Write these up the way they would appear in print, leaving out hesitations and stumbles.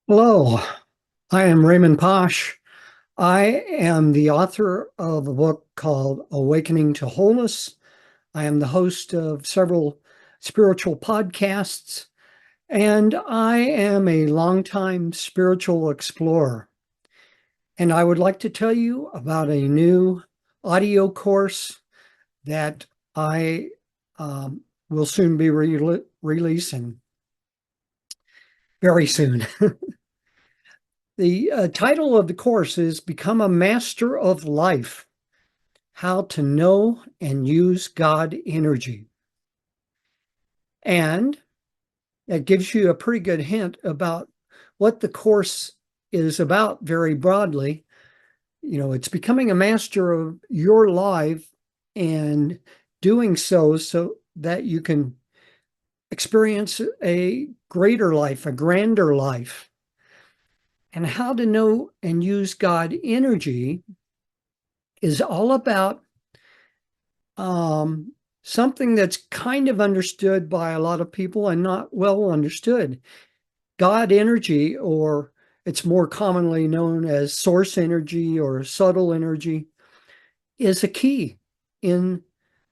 Hello, I am Raymond Posh. I am the author of a book called Awakening to Wholeness. I am the host of several spiritual podcasts, and I am a longtime spiritual explorer. And I would like to tell you about a new audio course that I will soon be releasing very soon. The title of the course is Become a Master of Life: How to Know and Use God Energy. And that gives you a pretty good hint about what the course is about very broadly. It's becoming a master of your life and doing so that you can experience a greater life, a grander life. And how to know and use God energy is all about something that's kind of understood by a lot of people and not well understood. God energy, or it's more commonly known as source energy or subtle energy, is a key in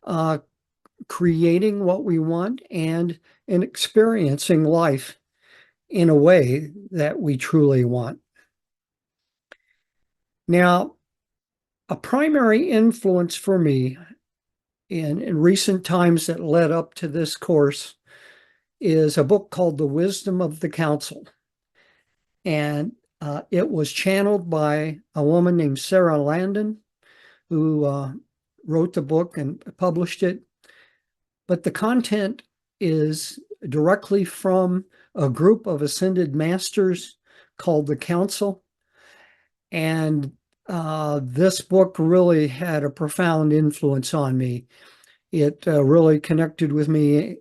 uh, creating what we want and in experiencing life in a way that we truly want. Now, a primary influence for me in recent times that led up to this course is a book called The Wisdom of the Council. And it was channeled by a woman named Sarah Landon, who wrote the book and published it. But the content is directly from a group of ascended masters called the Council. And this book really had a profound influence on me. It really connected with me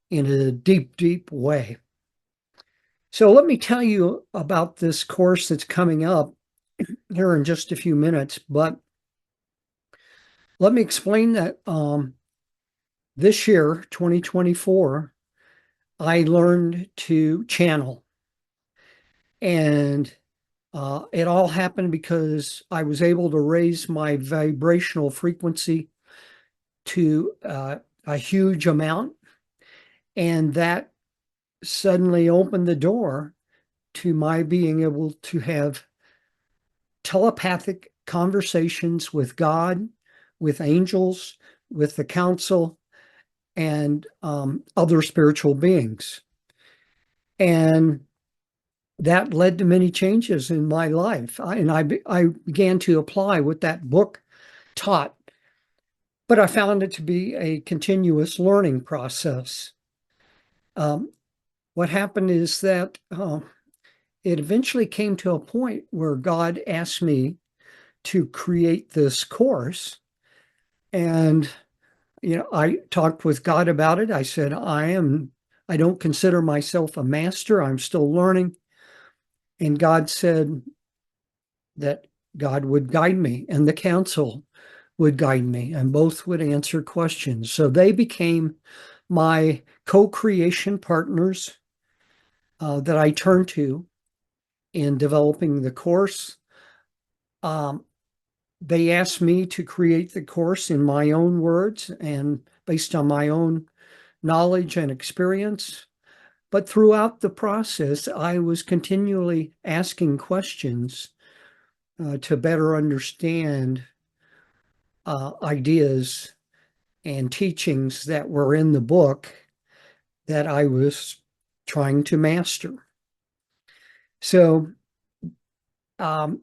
in a deep, deep way. So let me tell you about this course that's coming up here in just a few minutes, but let me explain that this year, 2024, I learned to channel. And it all happened because I was able to raise my vibrational frequency to a huge amount. And that suddenly opened the door to my being able to have telepathic conversations with God, with angels, with the council, and other spiritual beings. And that led to many changes in my life. I began to apply what that book taught, but I found it to be a continuous learning process. Um, what happened is that it eventually came to a point where God asked me to create this course. And, I talked with God about it. I said, I don't consider myself a master. I'm still learning. And God said that God would guide me and the council would guide me, and both would answer questions. So they became my co-creation partners that I turned to in developing the course. Um, they asked me to create the course in my own words and based on my own knowledge and experience. But throughout the process, I was continually asking questions to better understand ideas and teachings that were in the book that I was trying to master. So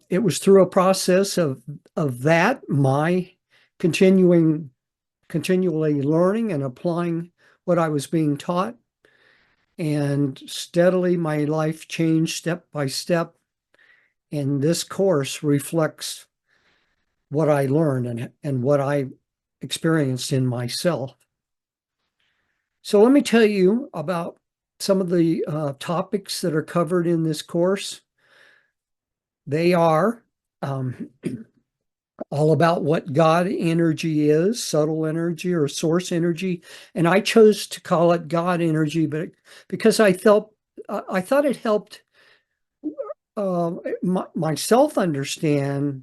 it was through a process of that, my continually learning and applying what I was being taught, and steadily my life changed step by step. And this course reflects what I learned and what I experienced in myself. So let me tell you about some of the topics that are covered in this course. They are all about what God energy is, subtle energy or source energy. And I chose to call it God energy, but because I thought it helped myself understand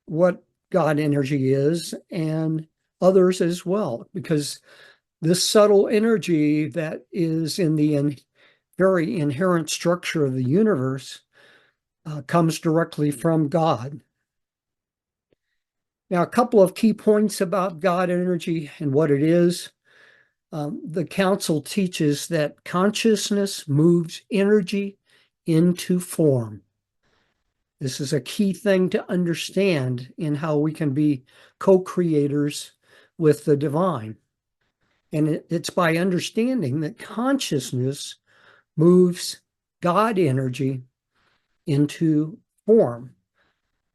what God energy is, and others as well, because this subtle energy that is in the very inherent structure of the universe comes directly from God. Now, a couple of key points about God energy and what it is. The council teaches that consciousness moves energy into form. This is a key thing to understand in how we can be co-creators with the divine. And it's by understanding that consciousness moves God energy into form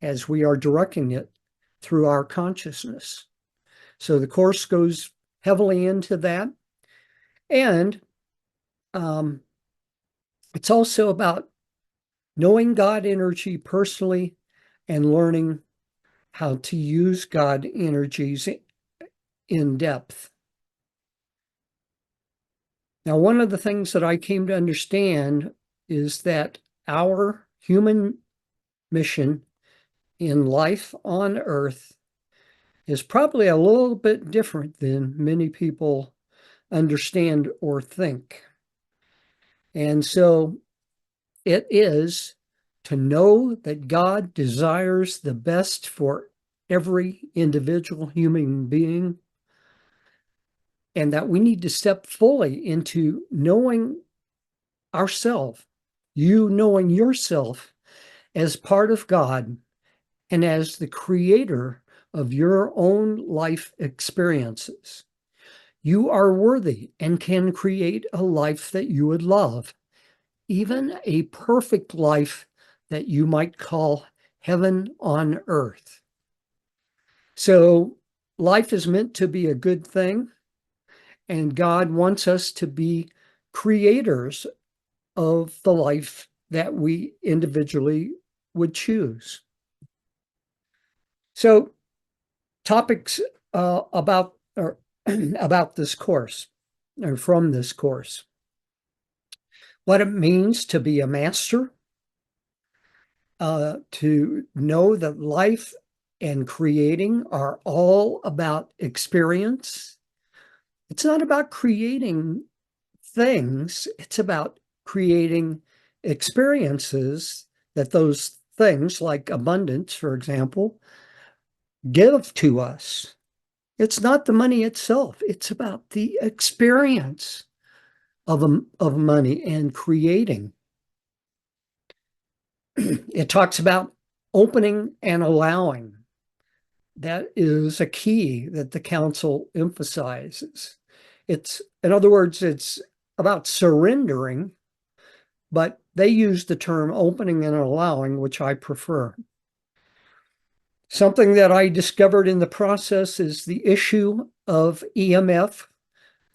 as we are directing it through our consciousness. So the Course goes heavily into that. And it's also about knowing God energy personally and learning how to use God energies in depth. Now, one of the things that I came to understand is that our human mission in life on Earth is probably a little bit different than many people understand or think. And so it is to know that God desires the best for every individual human being, and that we need to step fully into knowing ourselves, you knowing yourself as part of God and as the creator of your own life experiences. You are worthy and can create a life that you would love, even a perfect life that you might call heaven on earth. So life is meant to be a good thing, and God wants us to be creators of the life that we individually would choose. So topics about about this course, or from this course: what it means to be a master, to know that life and creating are all about experience. It's not about creating things, it's about creating experiences that those things, like abundance, for example, give to us. It's not the money itself, it's about the experience of money and creating. It talks about opening and allowing. That is a key that the council emphasizes. It's, in other words, it's about surrendering, but they use the term opening and allowing, which I prefer. Something that I discovered in the process is the issue of EMF,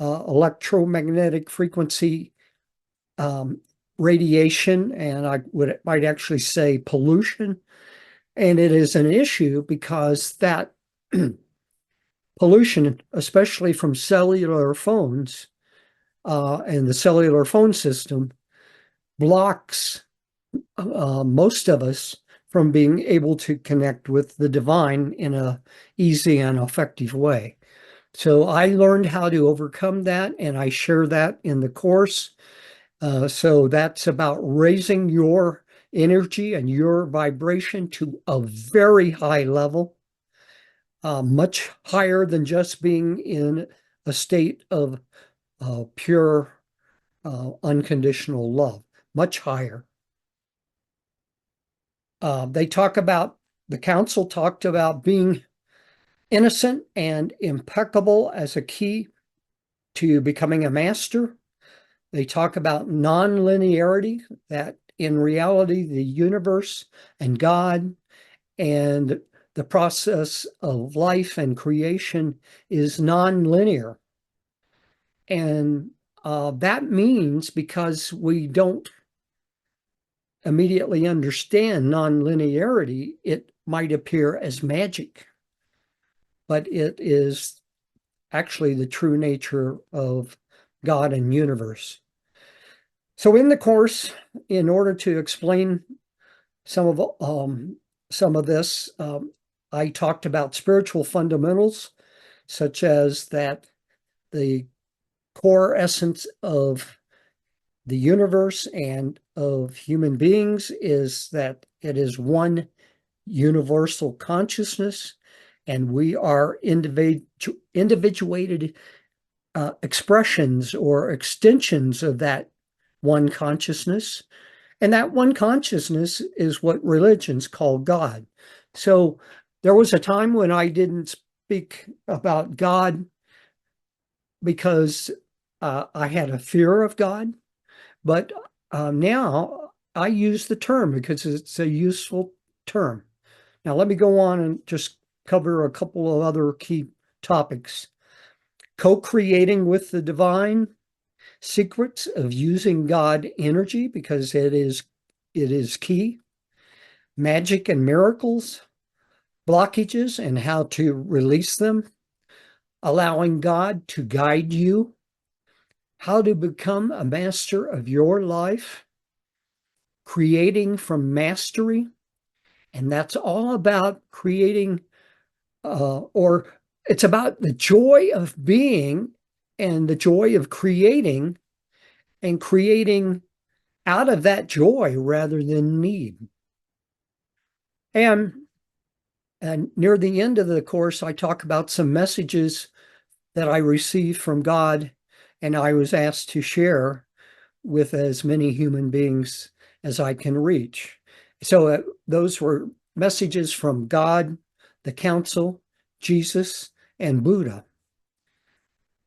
electromagnetic frequency radiation, and might actually say pollution. And it is an issue because that pollution, especially from cellular phones and the cellular phone system, blocks most of us from being able to connect with the divine in a easy and effective way. So I learned how to overcome that, and I share that in the course. So that's about raising your energy and your vibration to a very high level, much higher than just being in a state of pure, unconditional love, much higher. The council talked about being innocent and impeccable as a key to becoming a master. They talk about non-linearity, that in reality, the universe and God and the process of life and creation is non-linear. And that means, because we don't immediately understand non-linearity, it might appear as magic, but it is actually the true nature of God and universe. So in the course, in order to explain some of this. I talked about spiritual fundamentals, such as that the core essence of the universe and of human beings is that it is one universal consciousness, and we are individuated expressions or extensions of that one consciousness. And that one consciousness is what religions call God. So there was a time when I didn't speak about God because I had a fear of God, but now I use the term because it's a useful term. Now, let me go on and just cover a couple of other key topics. Co-creating with the divine, secrets of using God energy because it is key, magic and miracles, blockages and how to release them, allowing God to guide you, how to become a master of your life, creating from mastery. And that's all about creating, or it's about the joy of being and the joy of creating and creating out of that joy rather than need. And near the end of the course, I talk about some messages that I received from God and I was asked to share with as many human beings as I can reach. So those were messages from God, the Council, Jesus, and Buddha.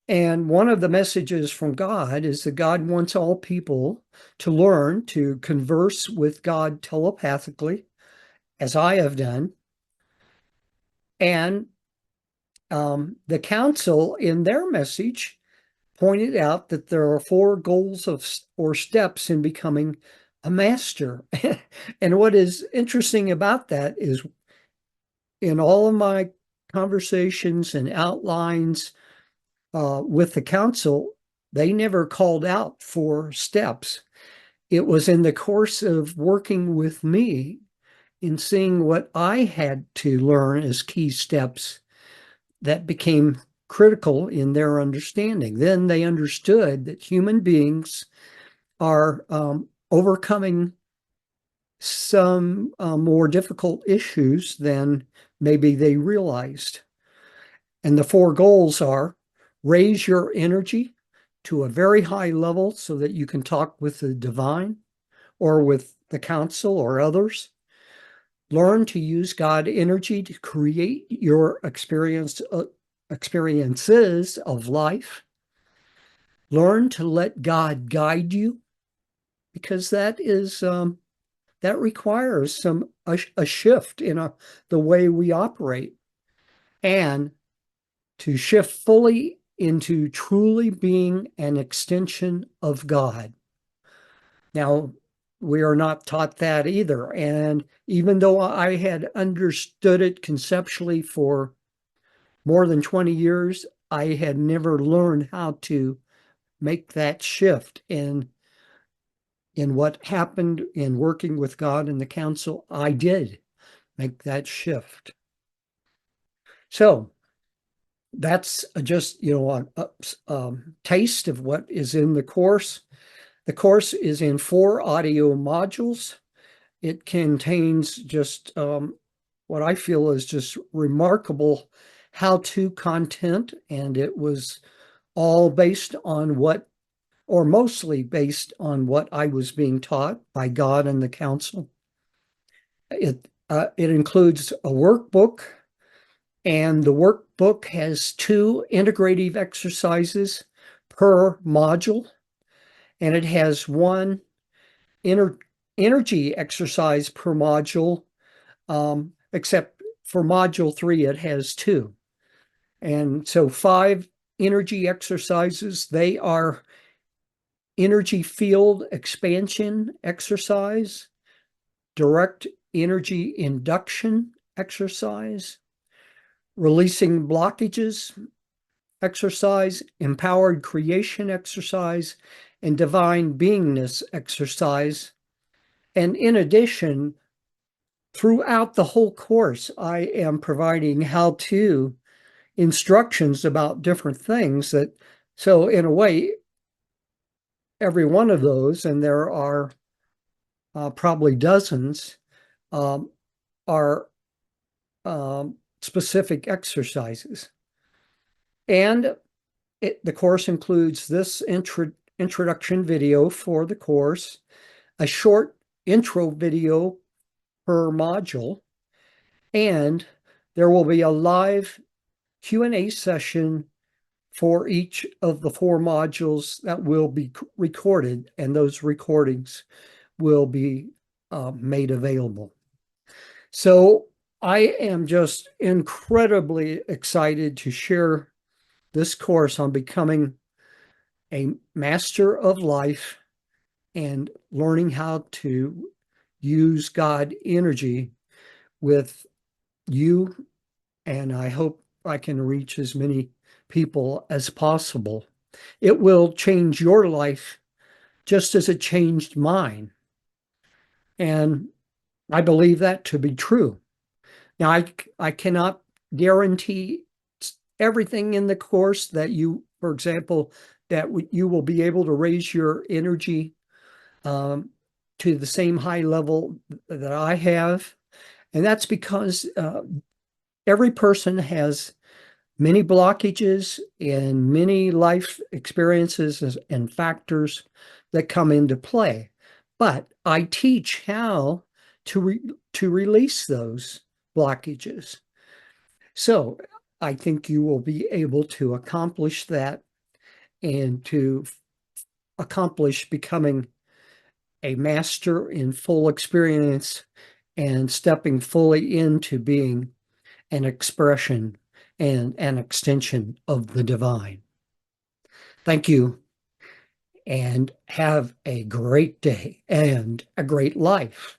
And one of the messages from God is that God wants all people to learn to converse with God telepathically, as I have done. And the council, in their message, pointed out that there are 4 goals or steps in becoming a master. And what is interesting about that is in all of my conversations and outlines with the council, they never called out for steps. It was in the course of working with me in seeing what I had to learn as key steps that became critical in their understanding. Then they understood that human beings are overcoming some more difficult issues than maybe they realized. And the 4 goals are raise your energy to a very high level so that you can talk with the divine or with the council or others. Learn to use God energy to create your experiences of life. Learn to let God guide you, because that requires a shift in the way we operate, and to shift fully into truly being an extension of God. Now, we are not taught that either. And even though I had understood it conceptually for more than 20 years, I had never learned how to make that shift. In what happened in working with God and the council, I did make that shift. So that's just, a taste of what is in the course. The course is in 4 audio modules. It contains just what I feel is just remarkable how-to content, and it was all based on or mostly based on what I was being taught by God and the council. It includes a workbook, and the workbook has 2 integrative exercises per module, and it has 1 energy exercise per module, except for module 3, it has 2. And so 5 energy exercises. They are energy field expansion exercise, direct energy induction exercise, releasing blockages exercise, empowered creation exercise, and divine beingness exercise. And in addition, throughout the whole course, I am providing how-to instructions about different things that, so in a way, every one of those, and there are probably dozens, um, are specific exercises. And the course includes this introduction video for the course, a short intro video per module, and there will be a live Q&A session for each of the 4 modules that will be recorded, and those recordings will be made available. So I am just incredibly excited to share this course on becoming a master of life and learning how to use God energy with you. And I hope I can reach as many people as possible. It will change your life just as it changed mine. And I believe that to be true. Now, I cannot guarantee everything in the course that you, for example, that you will be able to raise your energy to the same high level that I have. And that's because every person has many blockages and many life experiences and factors that come into play. But I teach how to release those blockages. So I think you will be able to accomplish that and to accomplish becoming a master in full experience and stepping fully into being an expression and an extension of the divine. Thank you, and have a great day and a great life.